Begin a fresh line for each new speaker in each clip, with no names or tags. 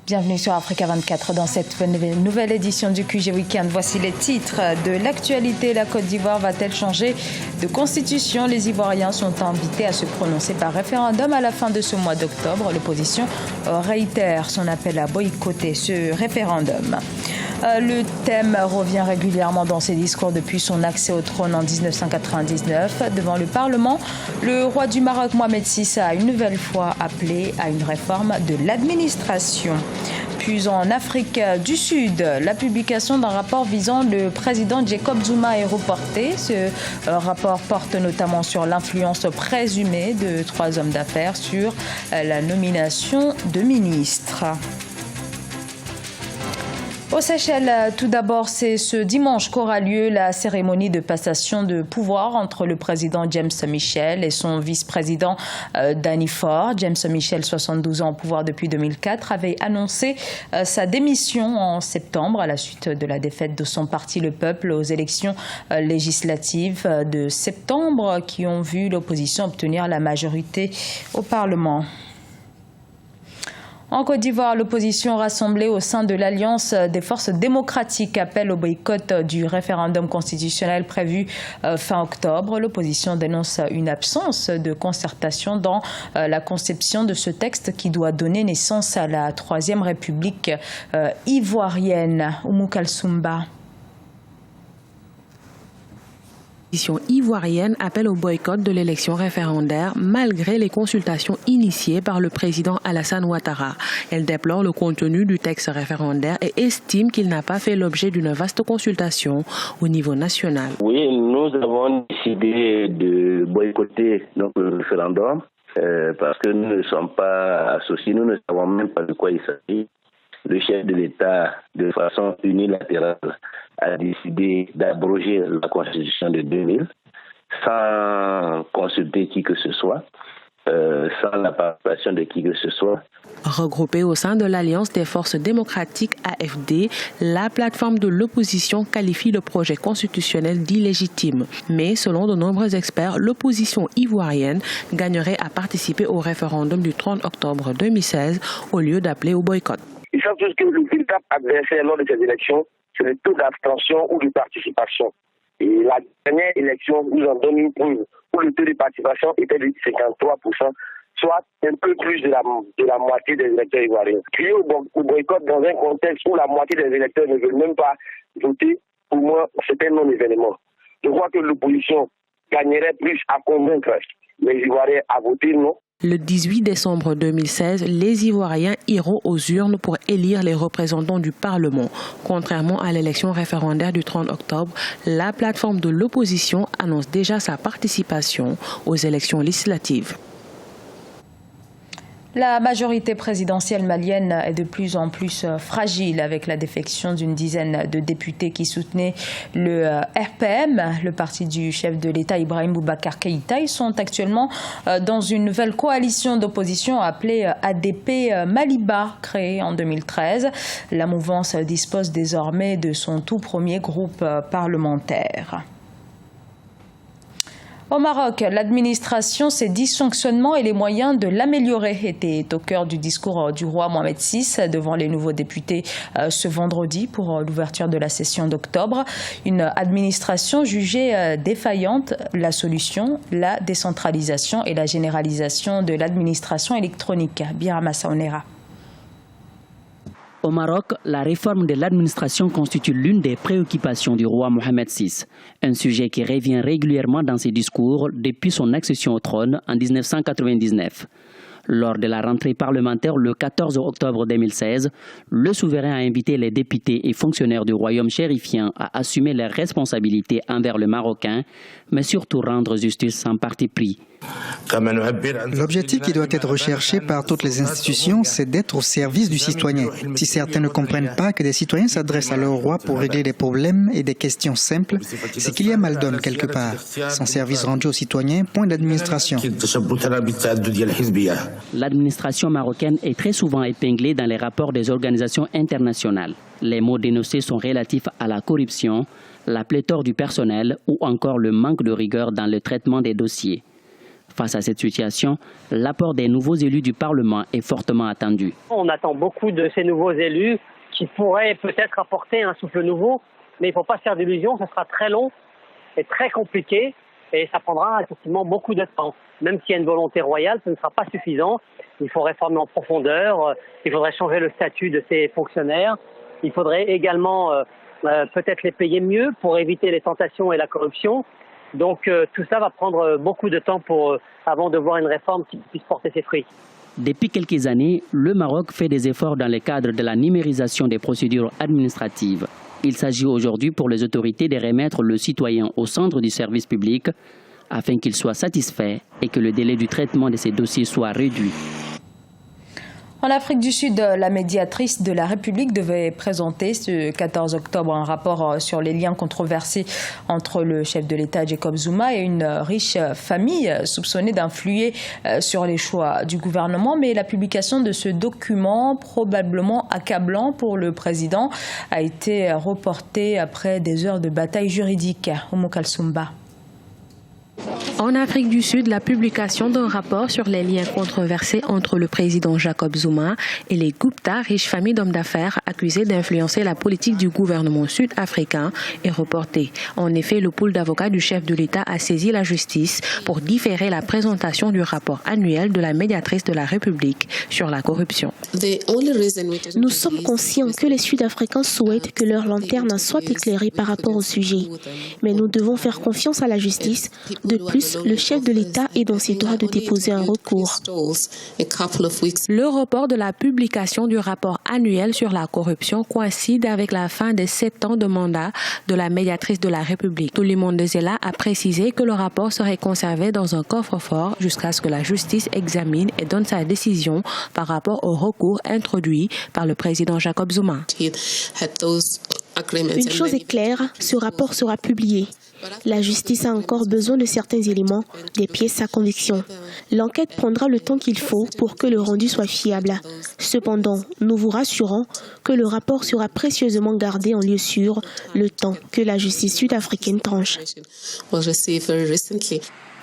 Bienvenue sur Africa 24 dans cette nouvelle édition du QG Weekend. Voici les titres de l'actualité. La Côte d'Ivoire va-t-elle changer de constitution? Les Ivoiriens sont invités à se prononcer par référendum à la fin de ce mois d'octobre. L'opposition réitère son appel à boycotter ce référendum. Le thème revient régulièrement dans ses discours depuis son accès au trône en 1999. Devant le Parlement, le roi du Maroc, Mohamed VI, a une nouvelle fois appelé à une réforme de l'administration. Puis en Afrique du Sud, la publication d'un rapport visant le président Jacob Zuma est reportée. Ce rapport porte notamment sur l'influence présumée de 3 hommes d'affaires sur la nomination de ministres. Aux Seychelles, tout d'abord, c'est ce dimanche qu'aura lieu la cérémonie de passation de pouvoir entre le président James Michel et son vice-président Danny Ford. James Michel, 72 ans au pouvoir depuis 2004, avait annoncé sa démission en septembre à la suite de la défaite de son parti Le Peuple aux élections législatives de septembre qui ont vu l'opposition obtenir la majorité au Parlement. En Côte d'Ivoire, l'opposition rassemblée au sein de l'Alliance des forces démocratiques appelle au boycott du référendum constitutionnel prévu fin octobre. L'opposition dénonce une absence de concertation dans la conception de ce texte qui doit donner naissance à la Troisième République ivoirienne. Oumou Kalsoumba.
L'opposition ivoirienne appelle au boycott de l'élection référendaire malgré les consultations initiées par le président Alassane Ouattara. Elle déplore le contenu du texte référendaire et estime qu'il n'a pas fait l'objet d'une vaste consultation au niveau national.
Oui, nous avons décidé de boycotter le référendum parce que nous ne sommes pas associés, nous ne savons même pas de quoi il s'agit. Le chef de l'État, de façon unilatérale, a décidé d'abroger la Constitution de 2000 sans consulter qui que ce soit, sans la participation de qui que ce soit.
Regroupée au sein de l'Alliance des forces démocratiques AFD, la plateforme de l'opposition qualifie le projet constitutionnel d'illégitime. Mais selon de nombreux experts, l'opposition ivoirienne gagnerait à participer au référendum du 30 octobre 2016 au lieu d'appeler au boycott.
Ils savent tous que le véritable adversaire lors de ces élections, c'est le taux d'abstention ou de participation. Et la dernière élection nous en donne une preuve où le taux de participation était de 53%, soit un peu plus de la moitié des électeurs ivoiriens. Crier au boycott dans un contexte où la moitié des électeurs ne veulent même pas voter, pour moi, c'est un non-événement. Je crois que l'opposition gagnerait plus à convaincre les Ivoiriens à voter non.
Le 18 décembre 2016, les Ivoiriens iront aux urnes pour élire les représentants du Parlement. Contrairement à l'élection référendaire du 30 octobre, la plateforme de l'opposition annonce déjà sa participation aux élections législatives.
La majorité présidentielle malienne est de plus en plus fragile avec la défection d'une dizaine de députés qui soutenaient le RPM, le parti du chef de l'État Ibrahim Boubacar Keïta. Ils sont actuellement dans une nouvelle coalition d'opposition appelée ADP Maliba, créée en 2013. La mouvance dispose désormais de son tout premier groupe parlementaire. Au Maroc, l'administration, ses dysfonctionnements et les moyens de l'améliorer étaient au cœur du discours du roi Mohamed VI devant les nouveaux députés ce vendredi pour l'ouverture de la session d'octobre. Une administration jugée défaillante. La solution, la décentralisation et la généralisation de l'administration électronique. Birama Saonera.
Au Maroc, la réforme de l'administration constitue l'une des préoccupations du roi Mohamed VI, un sujet qui revient régulièrement dans ses discours depuis son accession au trône en 1999. Lors de la rentrée parlementaire le 14 octobre 2016, le souverain a invité les députés et fonctionnaires du royaume chérifien à assumer leurs responsabilités envers le Marocain, mais surtout rendre justice sans parti pris.
L'objectif qui doit être recherché par toutes les institutions, c'est d'être au service du citoyen. Si certains ne comprennent pas que des citoyens s'adressent à leur roi pour régler des problèmes et des questions simples, c'est qu'il y a mal donne quelque part. Sans service rendu aux citoyens, point d'administration.
L'administration marocaine est très souvent épinglée dans les rapports des organisations internationales. Les mots dénoncés sont relatifs à la corruption, la pléthore du personnel ou encore le manque de rigueur dans le traitement des dossiers. Face à cette situation, l'apport des nouveaux élus du Parlement est fortement attendu.
On attend beaucoup de ces nouveaux élus qui pourraient peut-être apporter un souffle nouveau, mais il ne faut pas se faire d'illusions, ce sera très long et très compliqué et ça prendra effectivement beaucoup de temps. Même s'il y a une volonté royale, ce ne sera pas suffisant. Il faut réformer en profondeur, il faudrait changer le statut de ces fonctionnaires, il faudrait également peut-être les payer mieux pour éviter les tentations et la corruption. Donc tout ça va prendre beaucoup de temps avant de voir une réforme qui puisse porter ses fruits.
Depuis quelques années, le Maroc fait des efforts dans le cadre de la numérisation des procédures administratives. Il s'agit aujourd'hui pour les autorités de remettre le citoyen au centre du service public afin qu'il soit satisfait et que le délai du traitement de ces dossiers soit réduit.
En Afrique du Sud, la médiatrice de la République devait présenter ce 14 octobre un rapport sur les liens controversés entre le chef de l'État Jacob Zuma et une riche famille soupçonnée d'influer sur les choix du gouvernement. Mais la publication de ce document, probablement accablant pour le président, a été reportée après des heures de bataille juridique. Oumou Kalsoumba.
En Afrique du Sud, la publication d'un rapport sur les liens controversés entre le président Jacob Zuma et les Gupta, riche famille d'hommes d'affaires accusés d'influencer la politique du gouvernement sud-africain, est reportée. En effet, le pool d'avocats du chef de l'État a saisi la justice pour différer la présentation du rapport annuel de la médiatrice de la République sur la corruption.
Nous sommes conscients que les Sud-Africains souhaitent que leur lanterne soit éclairée par rapport au sujet. Mais nous devons faire confiance à la justice. De plus, le chef de l'État est dans ses droits de déposer un recours.
Le report de la publication du rapport annuel sur la corruption coïncide avec la fin des 7 ans de mandat de la médiatrice de la République. Toulimon Dezela a précisé que le rapport serait conservé dans un coffre-fort jusqu'à ce que la justice examine et donne sa décision par rapport au recours introduit par le président Jacob Zuma.
Une chose est claire, ce rapport sera publié. La justice a encore besoin de certains éléments, des pièces à conviction. L'enquête prendra le temps qu'il faut pour que le rendu soit fiable. Cependant, nous vous rassurons que le rapport sera précieusement gardé en lieu sûr le temps que la justice sud-africaine tranche.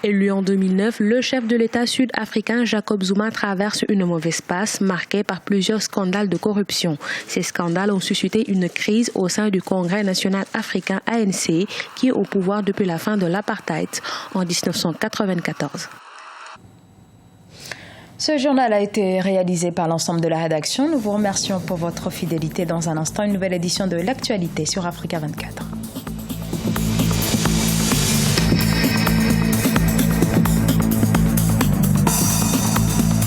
Élu en 2009, le chef de l'État sud-africain Jacob Zuma traverse une mauvaise passe marquée par plusieurs scandales de corruption. Ces scandales ont suscité une crise au sein du Congrès national africain ANC qui est au pouvoir depuis la fin de l'apartheid en 1994.
Ce journal a été réalisé par l'ensemble de la rédaction. Nous vous remercions pour votre fidélité. Dans un instant, une nouvelle édition de l'actualité sur Africa 24.